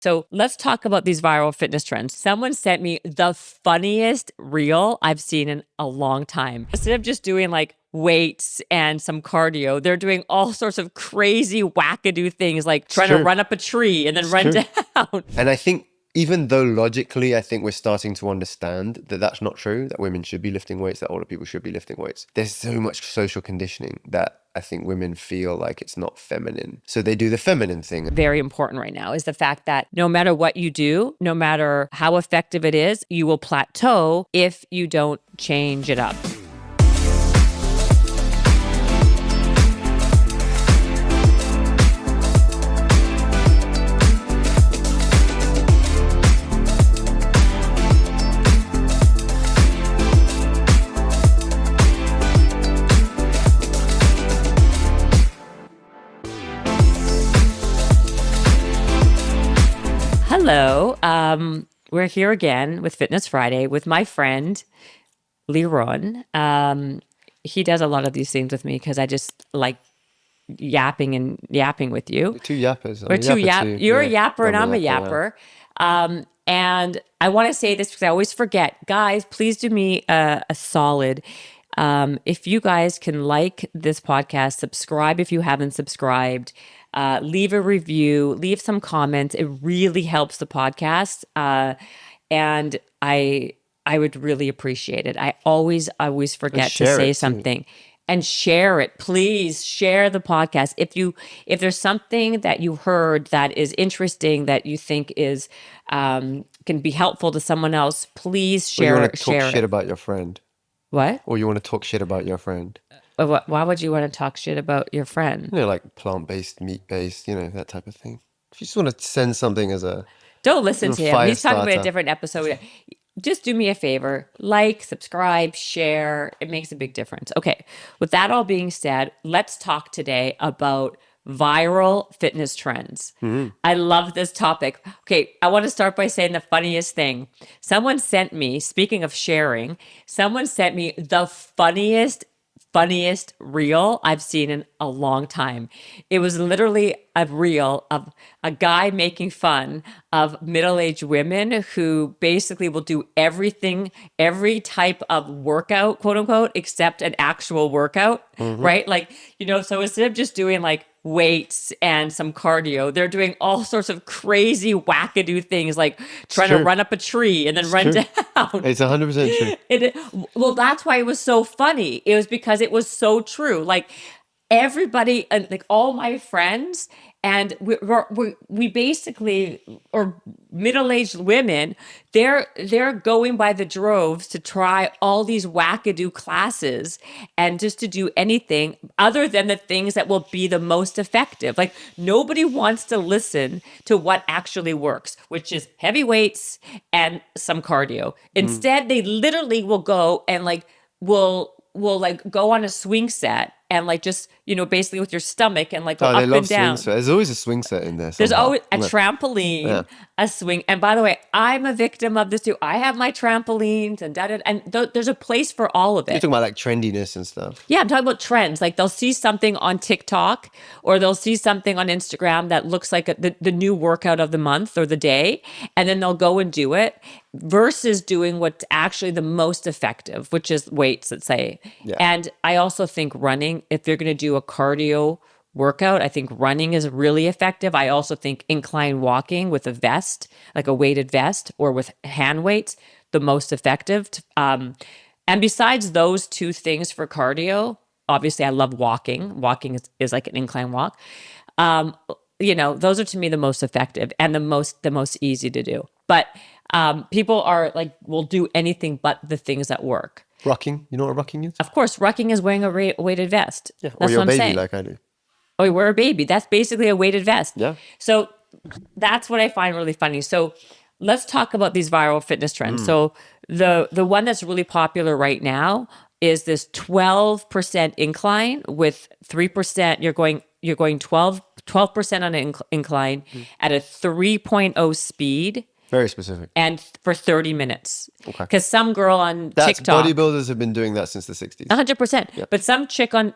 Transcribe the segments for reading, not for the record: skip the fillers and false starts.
So let's talk about these viral fitness trends. Someone sent me the funniest reel I've seen in a long time. Instead of just doing like weights and some cardio, they're doing all sorts of crazy wackadoo things like trying to run up a tree and then run down. And I think even though logically, I think we're starting to understand that that's not true, that women should be lifting weights, that older people should be lifting weights. There's so much social conditioning that I think women feel like it's not feminine. So they do the feminine thing. Very important right now is the fact that no matter what you do, no matter how effective it is, you will plateau if you don't change it up. Hello. We're here again with Fitness Friday with my friend, Liron. He does a lot of these things with me because I just like yapping with you. We're two yappers. We're two yappers. You're a yapper and I'm a yapper. And I want to say this because I always forget. Guys, please do me a solid. If you guys can like this podcast, subscribe if you haven't subscribed. Leave a review, leave some comments. It really helps the podcast. And I would really appreciate it. I always forget to say something. And share it. Please share the podcast. If there's something that you heard that is interesting, that you think is can be helpful to someone else, please share it. Or you want to talk shit about your friend. What? Or you want to talk shit about your friend. Why would you want to talk shit about your friend? You know, like plant-based, meat-based, you know, that type of thing. If you just want to send something as a... Don't listen to him. He's talking about a different episode. Just do me a favor. Like, subscribe, share. It makes a big difference. Okay. With that all being said, let's talk today about viral fitness trends. Mm-hmm. I love this topic. Okay. I want to start by saying the funniest thing. Someone sent me, speaking of sharing, someone sent me the funniest reel I've seen in a long time. It was literally a reel of a guy making fun of middle-aged women who basically will do everything, every type of workout, quote unquote, except an actual workout, right? Like, you know, so instead of just doing like weights and some cardio, they're doing all sorts of crazy wackadoo things like trying to run up a tree and then run down. It's 100% true. Well, that's why it was so funny. It was because it was so true. Like everybody, like all my friends, and we basically, or middle-aged women, they're going by the droves to try all these wackadoo classes and just to do anything other than the things that will be the most effective. Like nobody wants to listen to what actually works, which is heavy weights and some cardio. Instead, they literally will go and like will like go on a swing set and like just, you know, basically with your stomach and like go up and down. Swing set. There's always a swing set in there. There's always a trampoline, a swing. And by the way, I'm a victim of this too. I have my trampolines and there's a place for all of it. You're talking about like trendiness and stuff. Yeah, I'm talking about trends. Like they'll see something on TikTok or they'll see something on Instagram that looks like the new workout of the month or the day. And then they'll go and do it versus doing what's actually the most effective, which is weights, let's say. Yeah. And I also think running, if you're going to do a cardio workout, I think running is really effective. I also think incline walking with a vest, like a weighted vest or with hand weights, the most effective. And besides those two things for cardio, obviously I love walking. Walking is like an incline walk. You know, those are to me the most effective and the most easy to do. But people are like, will do anything but the things that work. Rucking, you know what rucking is? Of course, rucking is wearing a weighted vest. Yeah, or you're a baby like I do. Oh, you wear a baby. That's basically a weighted vest. Yeah. So that's what I find really funny. So let's talk about these viral fitness trends. So the one that's really popular right now is this 12% incline with 3%. You're going 12% on an incline at a 3.0 speed. Very specific. And for 30 minutes. Okay. Because some girl on TikTok. Bodybuilders have been doing that since the 60s. 100%. Yep. But some chick on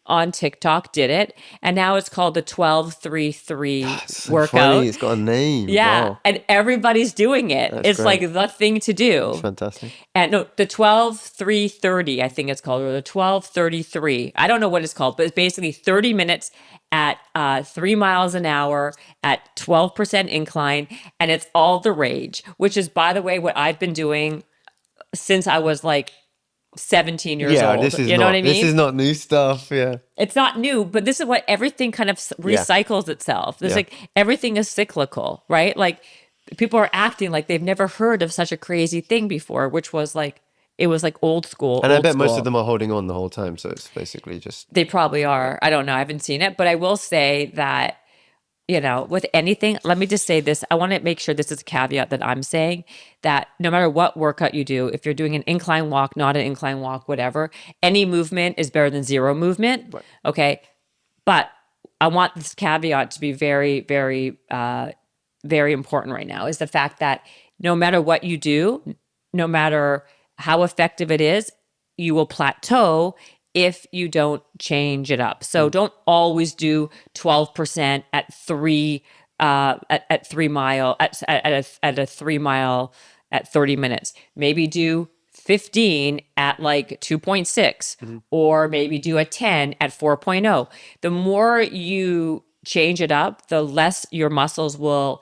on TikTok did it, and now it's called the 12-3-3 It's so workout. funny. It's got a name. Yeah, Wow. and everybody's doing it. That's It's great. like the thing to do. It's fantastic. And no, the 12-3-30, I think it's called, or the 12-33. I don't know what it's called, but it's basically 30 minutes at 3 miles an hour at 12% incline, and it's all the rage, which is, by the way, what I've been doing since I was like 17 years Yeah, old. this is You know not what I mean? this is not new stuff. Yeah. It's not new, but this is what everything kind of recycles itself. There's Yeah. like everything is cyclical, right? Like people are acting like they've never heard of such a crazy thing before, which was like it was like old school. And I old bet most school. of them are holding on the whole time, so it's basically just They probably are. I don't know. I haven't seen it, but I will say that, you know, with anything, let me just say this. I want to make sure this is a caveat that I'm saying that no matter what workout you do, if you're doing an incline walk, not an incline walk, whatever, any movement is better than zero movement. Right. Okay. But I want this caveat to be very, very, very important right now, is the fact that no matter what you do, no matter how effective it is, you will plateau if you don't change it up. So don't always do 12% at 3 at 3 mile at a 3 mile at 30 minutes. Maybe do 15 at like 2.6 or maybe do a 10 at 4.0. The more you change it up, the less your muscles will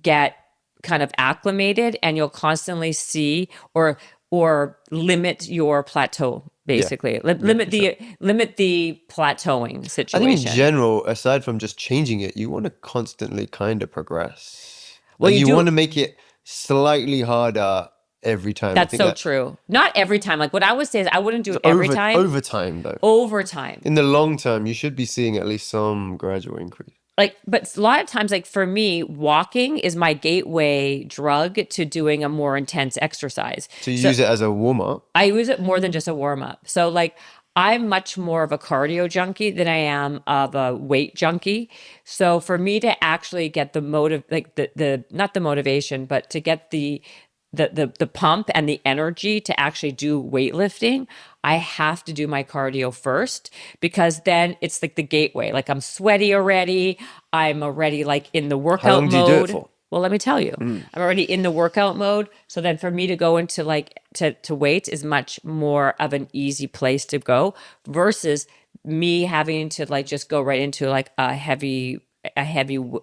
get kind of acclimated, and you'll constantly see or limit your plateau, basically. Limit the plateauing I situation. think in general, aside from just changing it, you want to constantly kind of progress. Well, Like you you do- want to make it slightly harder every time. I That's think so that true. Not every time. Like what I would say is I wouldn't do it every time. over time though. Over time. In the long term, you should be seeing at least some gradual increase. Like, but a lot of times, like for me, walking is my gateway drug to doing a more intense exercise. So you use it as a warm up. I use it more than just a warm up. So like I'm much more of a cardio junkie than I am of a weight junkie. So for me to actually get the like the not the motivation, but to get the pump and the energy to actually do weightlifting, I have to do my cardio first, because then it's like the gateway. Like I'm sweaty already. I'm already like in the workout long mode. do you do it for? Well, let me tell you, I'm already in the workout mode. So then for me to go into like to weights is much more of an easy place to go versus me having to like just go right into like a heavy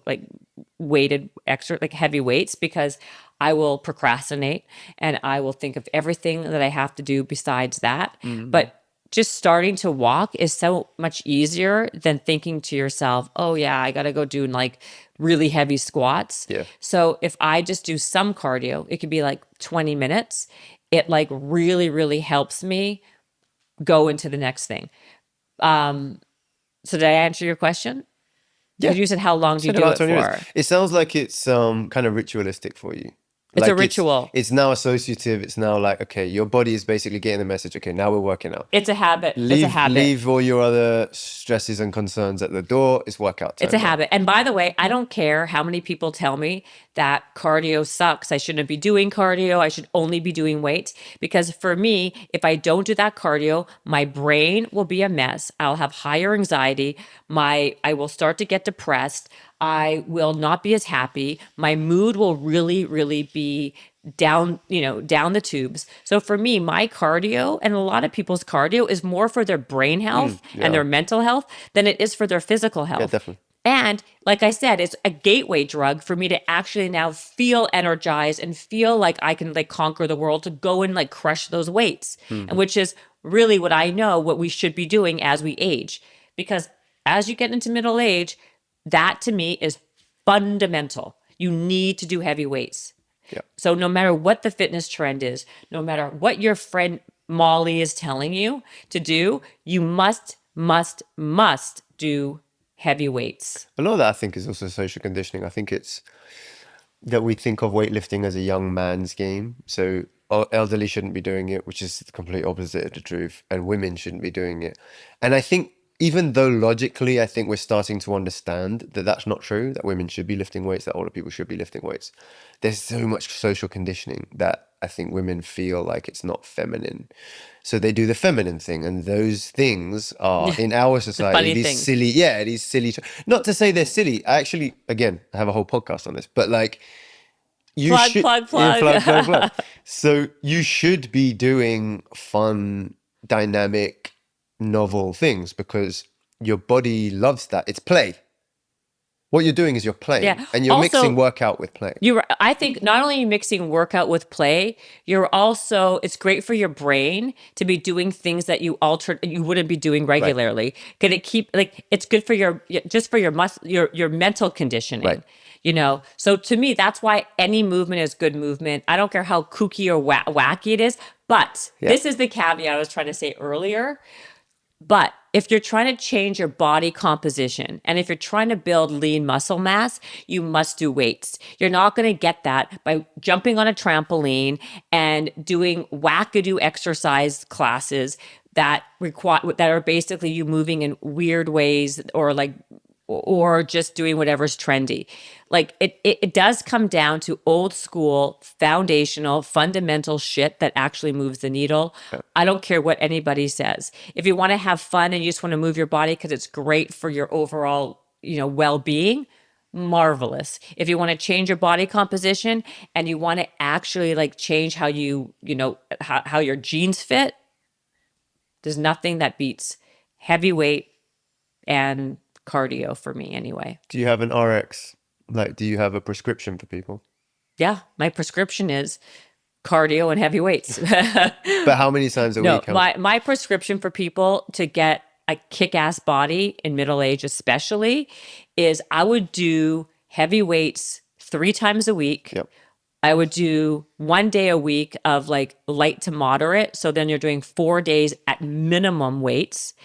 like weighted extra, like heavy weights, because I will procrastinate and I will think of everything that I have to do besides that. But just starting to walk is so much easier than thinking to yourself, oh yeah, I got to go do like really heavy squats. Yeah. So if I just do some cardio, it could be like 20 minutes. It like really, really helps me go into the next thing. So did I answer your question? Yeah. You said how long do you Said do about it 20 for? minutes. It sounds like it's kind of ritualistic for you. It's a ritual. It's now associative. It's now like, okay, your body is basically getting the message. Okay, now we're working out. It's a habit. It's a habit. Leave all your other stresses and concerns at the door. It's workout time. It's a habit. And by the way, I don't care how many people tell me that cardio sucks. I shouldn't be doing cardio. I should only be doing weights. Because for me, if I don't do that cardio, my brain will be a mess. I'll have higher anxiety. I will start to get depressed. I will not be as happy. My mood will really, really be down, down the tubes. So for me, my cardio and a lot of people's cardio is more for their brain health and their mental health than it is for their physical health. Yeah, definitely. And like I said, it's a gateway drug for me to actually now feel energized and feel like I can like conquer the world, to go and like crush those weights. And which is really what I know what we should be doing as we age. Because as you get into middle age, that to me is fundamental. You need to do heavy weights. Yeah. So no matter what the fitness trend is, no matter what your friend Molly is telling you to do, you must do heavy weights. A lot of that, I think, is also social conditioning. I think it's that we think of weightlifting as a young man's game. So elderly shouldn't be doing it, which is the complete opposite of the truth. And women shouldn't be doing it. And I think even though logically, I think we're starting to understand that that's not true, that women should be lifting weights, that older people should be lifting weights, there's so much social conditioning that I think women feel like it's not feminine. So they do the feminine thing, and those things are in our society funny these things. silly. Not to say they're silly. I actually, again, I have a whole podcast on this, but like you Plug, should plug, yeah, plug. plug. So you should be doing fun, dynamic, novel things because your body loves that. It's play. What you're doing is you're playing, Yeah. and you're mixing Also, workout with play. I think not only are you mixing workout with play, it's great for your brain to be doing things that you wouldn't be doing regularly. Can it keep, like, it's good for just for your mental conditioning. Right. You know, so to me, that's why any movement is good movement. I don't care how kooky or wacky it is, but this is the caveat I was trying to say earlier. But if you're trying to change your body composition and if you're trying to build lean muscle mass, you must do weights. You're not going to get that by jumping on a trampoline and doing wackadoo exercise classes that are basically you moving in weird ways or just doing whatever's trendy. Like it does come down to old school, foundational, fundamental shit that actually moves the needle. I don't care what anybody says. If you want to have fun and you just want to move your body because it's great for your overall, well-being, marvelous. If you want to change your body composition and you want to actually like change how how your genes fit, there's nothing that beats heavy weight and cardio for me anyway. Do you have an RX? Like, do you have a prescription for people? Yeah, my prescription is cardio and heavy weights. But how many times a week? My prescription for people to get a kick-ass body in middle age especially is I would do heavy weights 3 times a week. Yep. I would do 1 day a week of like light to moderate. So then you're doing 4 days at minimum weights.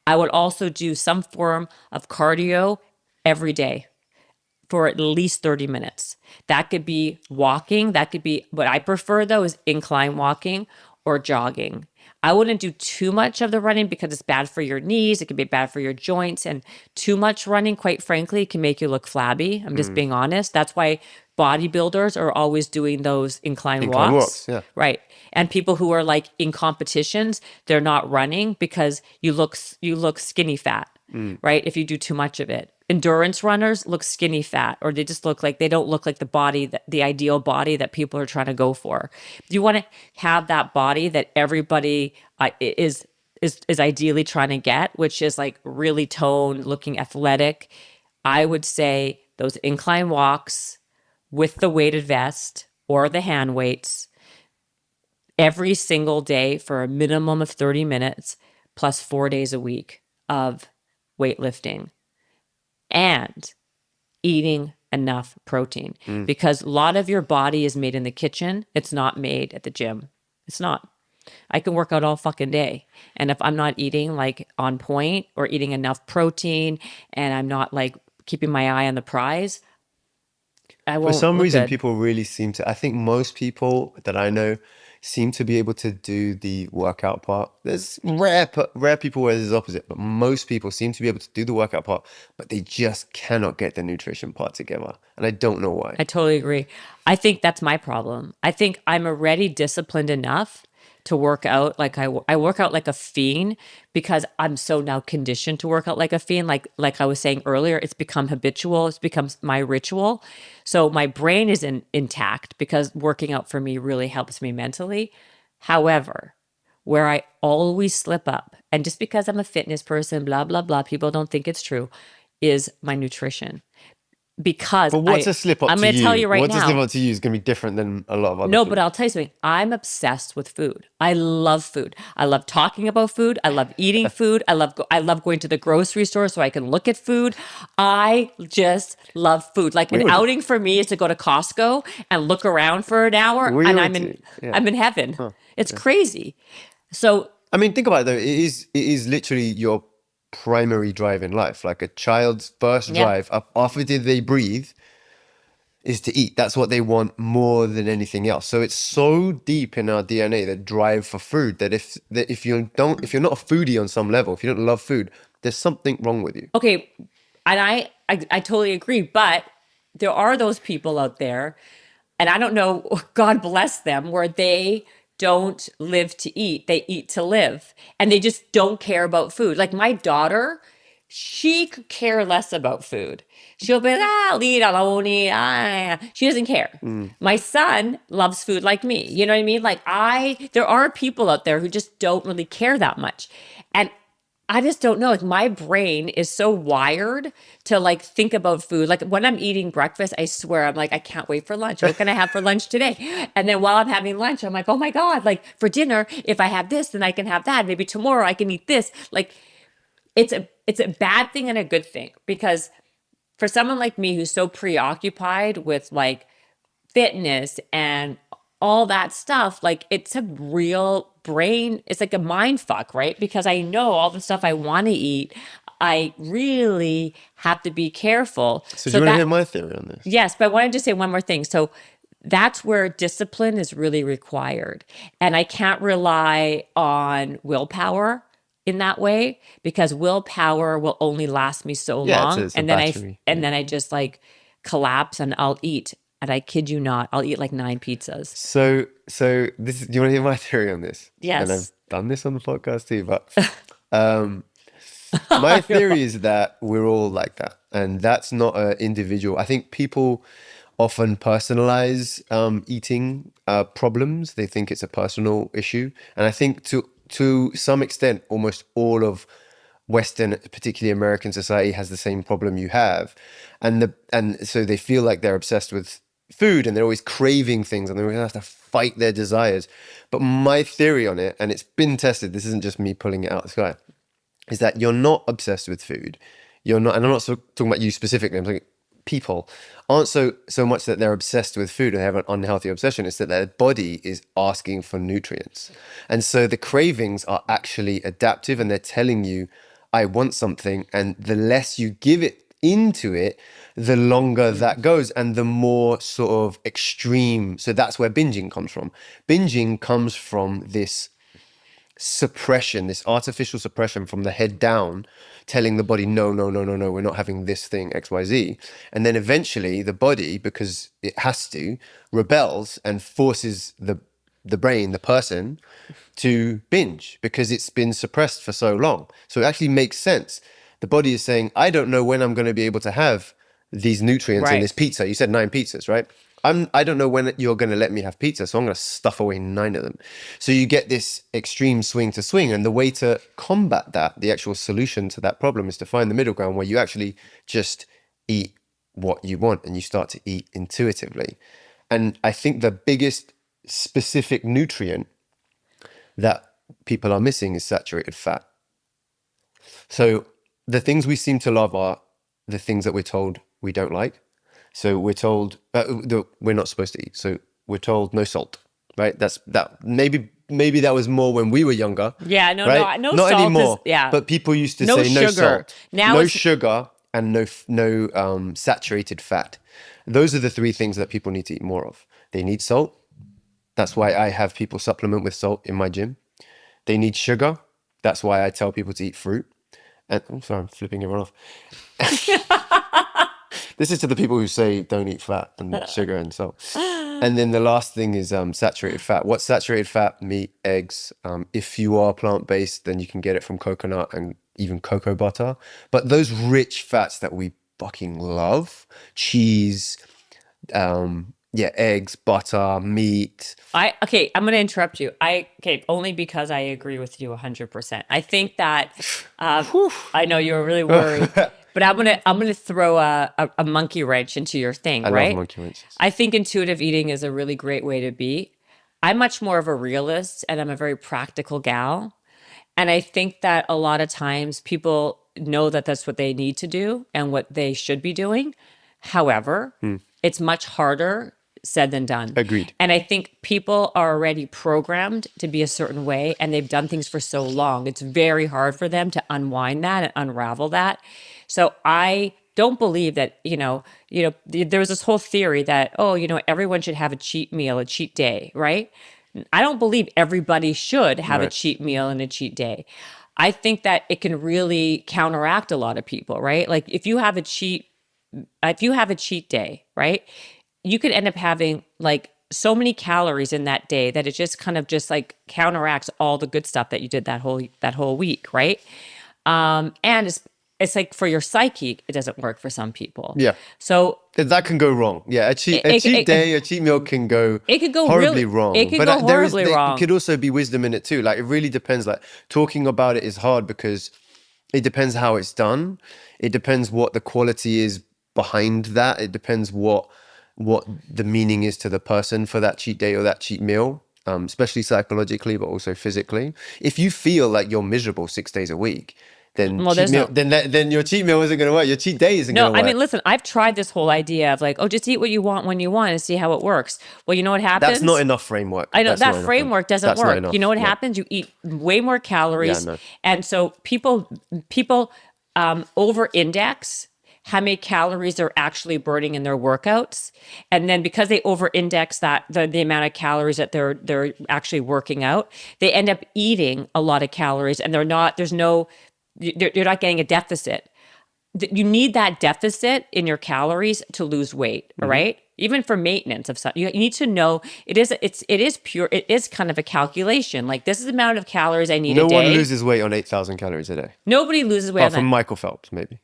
I would also do some form of cardio every day for at least 30 minutes. That could be walking. That could be, what I prefer though is incline walking or jogging. I wouldn't do too much of the running because it's bad for your knees. It can be bad for your joints, and too much running, quite frankly, can make you look flabby. I'm just being honest. That's why bodybuilders are always doing those incline walks. Yeah. Right. And people who are like in competitions, they're not running because you look skinny fat, right? If you do too much of it. Endurance runners look skinny fat, or they just they don't look like the ideal body that people are trying to go for. You want to have that body that everybody is ideally trying to get, which is like really toned, looking athletic. I would say those incline walks with the weighted vest or the hand weights every single day for a minimum of 30 minutes plus 4 days a week of weightlifting and eating enough protein, because a lot of your body is made in the kitchen. It's not made at the gym. It's not. I can work out all fucking day. And if I'm not eating like on point or eating enough protein and I'm not like keeping my eye on the prize, I won't. For some look reason, good. people really seem to, I think most people that I know seem to be able to do the workout part. There's rare people where it's opposite, but most people seem to be able to do the workout part, but they just cannot get the nutrition part together. And I don't know why. I totally agree. I think that's my problem. I think I'm already disciplined enough to work out like I work out like a fiend because I'm so now conditioned to work out like a fiend. Like I was saying earlier, it's become habitual. It's become my ritual. So my brain is intact because working out for me really helps me mentally. However, where I always slip up, and just because I'm a fitness person, blah, blah, blah, people don't think it's true, is my nutrition. Because But what's a slip up I'm to going to you? tell you right What's now. a slip up to you is going to be different than a lot of other No, people. but I'll tell you something. I'm obsessed with food. I love food. I love talking about food. I love eating food. I love going to the grocery store so I can look at food. I just love food. Like an outing for me is to go to Costco and look around for an hour, and I'm in heaven. It's crazy. So I mean, think about it though. It is literally your primary drive in life. Like a child's first drive after they breathe is to eat. That's what they want more than anything else. So it's so deep in our DNA, the drive for food, that if you're not a foodie on some level, if you don't love food, there's something wrong with you. okay, and I totally agree, but there are those people out there and I don't know, God bless them, where they don't live to eat, they eat to live. And they just don't care about food. Like my daughter, she could care less about food. She'll be like, I'll eat, I won't eat. She doesn't care. My son loves food like me. You know what I mean? Like there are people out there who just don't really care that much. And I just don't know. Like my brain is so wired to like think about food. Like when I'm eating breakfast, I swear I'm like, I can't wait for lunch. What can I have for lunch today? And then while I'm having lunch, I'm like, oh my God, like for dinner, if I have this, then I can have that. Maybe tomorrow I can eat this. Like it's a bad thing and a good thing, because for someone like me who's so preoccupied with like fitness and all that stuff, like it's a real brain, it's like a mind fuck, right? Because I know all the stuff I want to eat, I really have to be careful. So do you want to hear my theory on this? Yes, but I wanted to say one more thing. So that's where discipline is really required. And I can't rely on willpower in that way, because willpower will only last me so long. It's a and then battery. then I just like collapse and I'll eat. And I kid you not, I'll eat like 9 pizzas. So this is, do you want to hear my theory on this? Yes. And I've done this on the podcast too, but my theory is that we're all like that. And that's not an individual. I think people often personalize eating problems. They think it's a personal issue. And I think to some extent, almost all of Western, particularly American society, has the same problem you have. And so they feel like they're obsessed with food and they're always craving things and they're going to have to fight their desires. But my theory on it, and it's been tested, this isn't just me pulling it out of the sky, is that you're not obsessed with food. You're not, and I'm not talking about you specifically, I'm talking people aren't so much that they're obsessed with food and they have an unhealthy obsession. It's that their body is asking for nutrients. And so the cravings are actually adaptive and they're telling you, I want something. And the less you give it into it, the longer that goes and the more sort of extreme. So that's where binging comes from. Binging comes from this suppression, this artificial suppression from the head down, telling the body, no, we're not having this thing, XYZ. And then eventually the body, because it has to, rebels and forces the brain, the person, to binge because it's been suppressed for so long. So it actually makes sense. The body is saying, I don't know when I'm going to be able to have these nutrients in this pizza. You said 9 pizzas, right? I don't know when you're going to let me have pizza, so I'm going to stuff away 9 of them. So you get this extreme swing to swing. And the way to combat that, the actual solution to that problem, is to find the middle ground where you actually just eat what you want and you start to eat intuitively. And I think the biggest specific nutrient that people are missing is saturated fat. So the things we seem to love are the things that we're told we don't like. So we're told we're not supposed to eat. So we're told no salt, right? That's that. Maybe that was more when we were younger. Yeah, no right? No not salt anymore. is, But people used to no say no sugar. salt, Now no sugar, and no saturated fat. Those are the 3 things that people need to eat more of. They need salt. That's why I have people supplement with salt in my gym. They need sugar. That's why I tell people to eat fruit. And I'm sorry, I'm flipping everyone off. This is to the people who say don't eat fat and sugar and salt. And then the last thing is saturated fat. What's saturated fat? Meat, eggs. If you are plant-based, then you can get it from coconut and even cocoa butter. But those rich fats that we fucking love, cheese, eggs, butter, meat. I'm going to interrupt you. Only because I agree with you 100%. I think that I know you were really worried, but I'm gonna throw a monkey wrench into your thing, I right? love monkey wrenches. I think intuitive eating is a really great way to be. I'm much more of a realist and I'm a very practical gal. And I think that a lot of times people know that that's what they need to do and what they should be doing. However, it's much harder said than done. Agreed. And I think people are already programmed to be a certain way and they've done things for so long. It's very hard for them to unwind that and unravel that. So I don't believe that, there was this whole theory that, everyone should have a cheat meal, a cheat day, right? I don't believe everybody should have a cheat meal and a cheat day. I think that it can really counteract a lot of people, right? Like if you have a cheat day, right? you could end up having like so many calories in that day that it just kind of just like counteracts all the good stuff that you did that whole week, right? And it's like for your psyche, it doesn't work for some people. Yeah. So That can go wrong. Yeah, a cheat day, a cheat meal can go it could go horribly wrong. It could go horribly wrong. There could also be wisdom in it too. Like it really depends. Like talking about it is hard because it depends how it's done. It depends what the quality is behind that. It depends what the meaning is to the person for that cheat day or that cheat meal, especially psychologically, but also physically. If you feel like you're miserable 6 days a week, then then your cheat meal isn't going to work. Your cheat day isn't going to work. No, I mean, listen, I've tried this whole idea of like, oh, just eat what you want when you want and see how it works. Well, you know what happens? That's not enough framework. I know that framework doesn't work. You know what happens? You eat way more calories. Yeah, no. And so people over-index how many calories they're actually burning in their workouts. And then because they over-index that the amount of calories that they're actually working out, they end up eating a lot of calories and you're not getting a deficit. You need that deficit in your calories to lose weight, all right? Even for maintenance of something, you need to know it is pure. It is kind of a calculation. Like this is the amount of calories I need a day. No one loses weight on 8,000 calories a day. Nobody loses weight apart from Michael Phelps, maybe.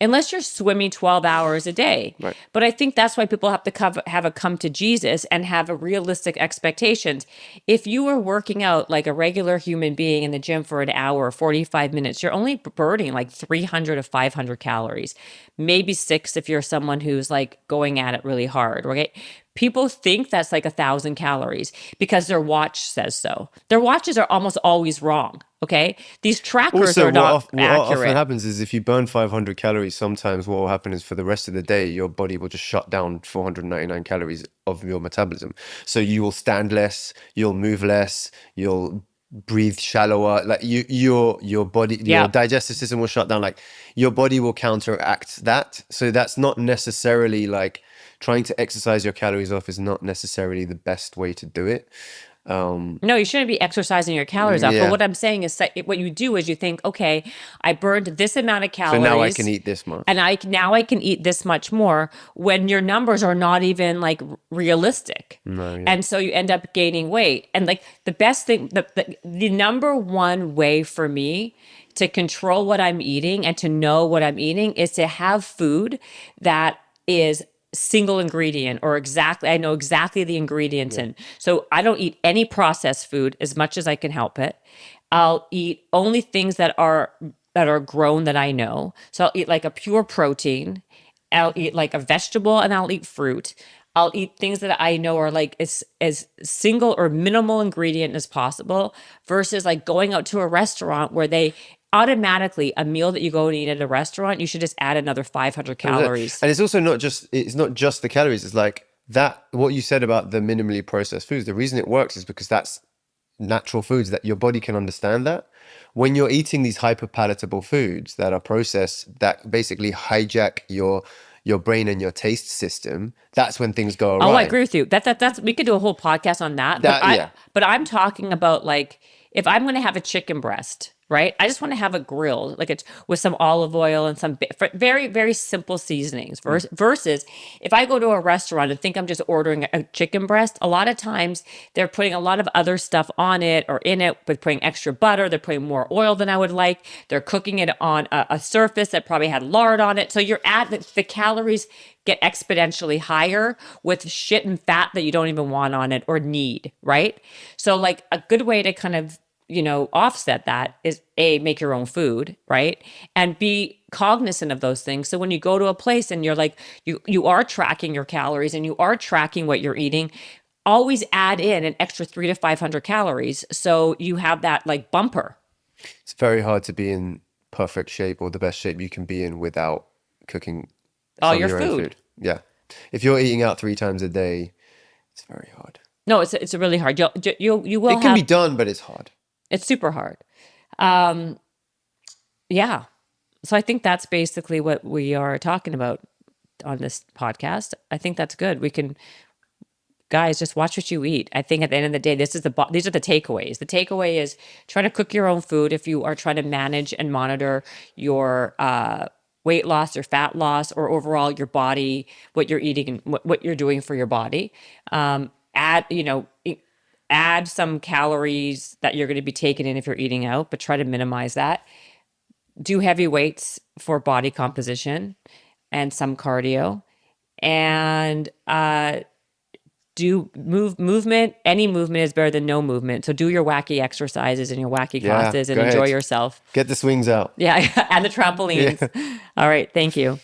Unless you're swimming 12 hours a day. Right. But I think that's why people have to have a come to Jesus and have a realistic expectations. If you were working out like a regular human being in the gym for an hour or 45 minutes, you're only burning like 300 to 500 calories, maybe 6 if you're someone who's like going at it really hard, right? People think that's like 1,000 calories because their watch says so. Their watches are almost always wrong. Okay, these trackers are not accurate. What often happens is if you burn 500 calories, sometimes what will happen is for the rest of the day, your body will just shut down 499 calories of your metabolism. So you will stand less, you'll move less, you'll breathe shallower. Like your body, your digestive system will shut down. Like your body will counteract that. So that's not necessarily like trying to exercise your calories off is not necessarily the best way to do it. No, you shouldn't be exercising your calories off. But what I'm saying is what you do is you think, okay, I burned this amount of calories. So now I can eat this much. And now I can eat this much more when your numbers are not even like realistic. No, yeah. And so you end up gaining weight. And like the best thing, the number one way for me to control what I'm eating and to know what I'm eating is to have food that is single ingredient or I know exactly the ingredients in. So I don't eat any processed food as much as I can help it. I'll eat only things that are grown that I know. So I'll eat like a pure protein. I'll eat like a vegetable and I'll eat fruit. I'll eat things that I know are like as single or minimal ingredient as possible versus like going out to a restaurant where they automatically a meal that you go and eat at a restaurant, you should just add another 500 calories. And it's also not just the calories. It's like that, what you said about the minimally processed foods. The reason it works is because that's natural foods that your body can understand that. When you're eating these hyper palatable foods that are processed, that basically hijack your brain and your taste system, that's when things go awry. Oh, I agree with you. That's we could do a whole podcast on that. But I'm talking about like if I'm going to have a chicken breast, right? I just want to have it grilled, like it's with some olive oil and some very, very simple seasonings. Versus if I go to a restaurant and think I'm just ordering a chicken breast, a lot of times they're putting a lot of other stuff on it or in it, but putting extra butter. They're putting more oil than I would like. They're cooking it on a surface that probably had lard on it. So the calories get exponentially higher with shit and fat that you don't even want on it or need, right? So like a good way to kind of offset that is A, make your own food, right? And be cognizant of those things. So when you go to a place and you're like, you are tracking your calories and you are tracking what you're eating, always add in an extra 300 to 500 calories. So you have that like bumper. It's very hard to be in perfect shape or the best shape you can be in without cooking all your own food. Yeah. If you're eating out 3 times a day, it's very hard. No, it's really hard. You will. It can be done, but it's hard. It's super hard. Yeah. So I think that's basically what we are talking about on this podcast. I think that's good. Guys, just watch what you eat. I think at the end of the day, these are the takeaways. The takeaway is try to cook your own food if you are trying to manage and monitor your weight loss or fat loss, or overall your body, what you're eating and what you're doing for your body. Add some calories that you're going to be taking in if you're eating out, but try to minimize that. Do heavy weights for body composition and some cardio, and do movement. Any movement is better than no movement. So do your wacky exercises and your wacky classes and enjoy yourself. Get the swings out. Yeah, and the trampolines. Yeah. All right, thank you.